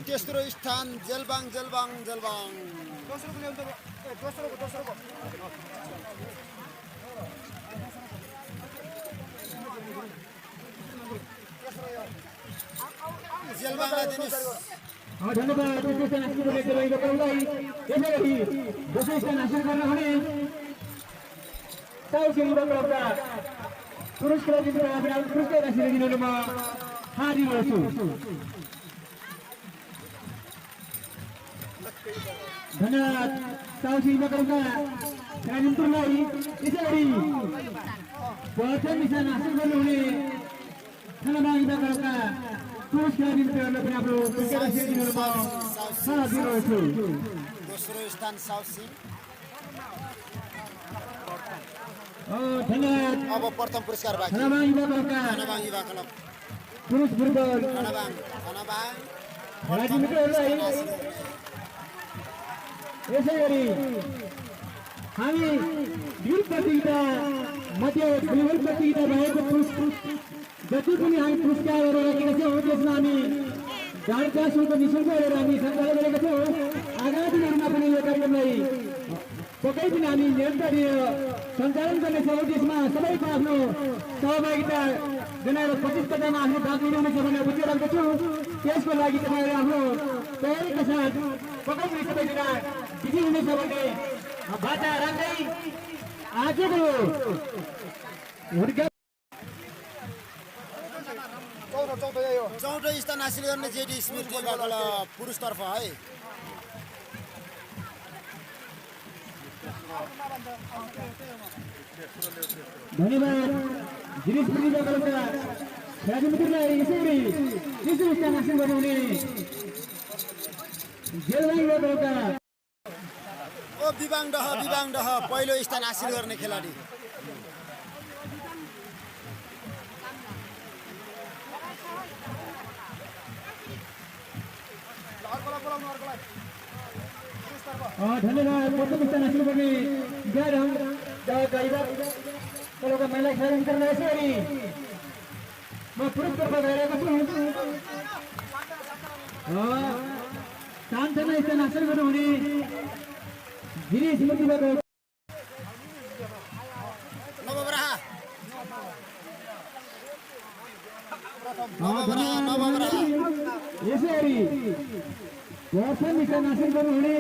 तेस्रो स्थान जेलबाङ जेलबाङ जेलबाङ जेलबाङलाई दिनुहोस्। धन्यवाद। दोस्रो स्थान हासिल गर्ने रहेको पाउलाई यसैगरी दोस्रो स्थान हासिल गर्न हुने साउसी युवकहरूका पुरस्कार दिनु आफ्नो पुरस्कार राशि दिनु म हारिरहेछु। धन्यवाद। साउसी युवकहरूका कालिम्पोङलाई यसैगरी प्रथम स्थान हासिल गर्नुहुने थानामा युवकहरूका पुरस्कार दिनु पनि आफ्नो पुरस्कार राशि दिनु म हारिरहेछु। दोस्रो स्थान साउसी। धन्यवाद। अब प्रथम पुरस्कार बाँकी थानामा युवकहरूका खानाबाङ युवा क्लब पुरुष फुटबल खानाबाङ खानाबाङ खेलाडी मित्रहरूलाई यसैगरी हामी वीर प्रतियोगिता मध्ये भलिबल प्रतियोगिता भएको जति पनि हामी पुरस्कारहरू राखेका छौँ त्यसमा हामी गाडका शुल्क निःशुल्क गरेर हामी सञ्चालन गरेका छौँ। आगामी दिनहरूमा पनि यो कार्यक्रमलाई पक्कै पनि हामी निरन्तरीय सञ्चालन गर्नेछौँ। त्यसमा सबैको आफ्नो सहभागिता जनाएर प्रतिस्पर्धामा आफ्नो भाग लिनुहुनेछ भन्ने बुझेर राख्दछु। त्यसको लागि तपाईँहरू आफ्नो तयारीका साथ पक्कै पनि सबैजना बिजी हुनेछ भन्ने बाचा राख्दै आजको चौथो स्थान हासिल गर्ने जेडी स्मृति युवा क्लब पुरुषतर्फ है। धन्यवाद। जिनिस युवा क्लबका खेलाडी मित्रलाई यसैगरी तेस्रो स्थान हासिल गर्नुहुने जेलबाङ युवा क्लबका विवाङ डह पहिलो स्थान हासिल गर्ने खेलाडी। धन्यवाद। प्रथम स्थान हासिल गर्ने ग्यारङ क्लबका महिला खेलाडी मित्रलाई यसैगरी म पुरस्कार गइरहेको छु। सानसानो स्थान हासिल गर्नुहुने गिरी स्मृतिबाट यसैगरी प्रथम स्थान हासिल गर्नुहुने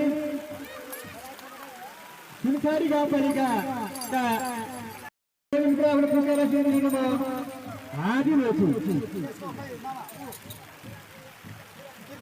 सुनखारी गाउँपालिकाका पुरस्कार राशि दिनु म हारिरहेछु।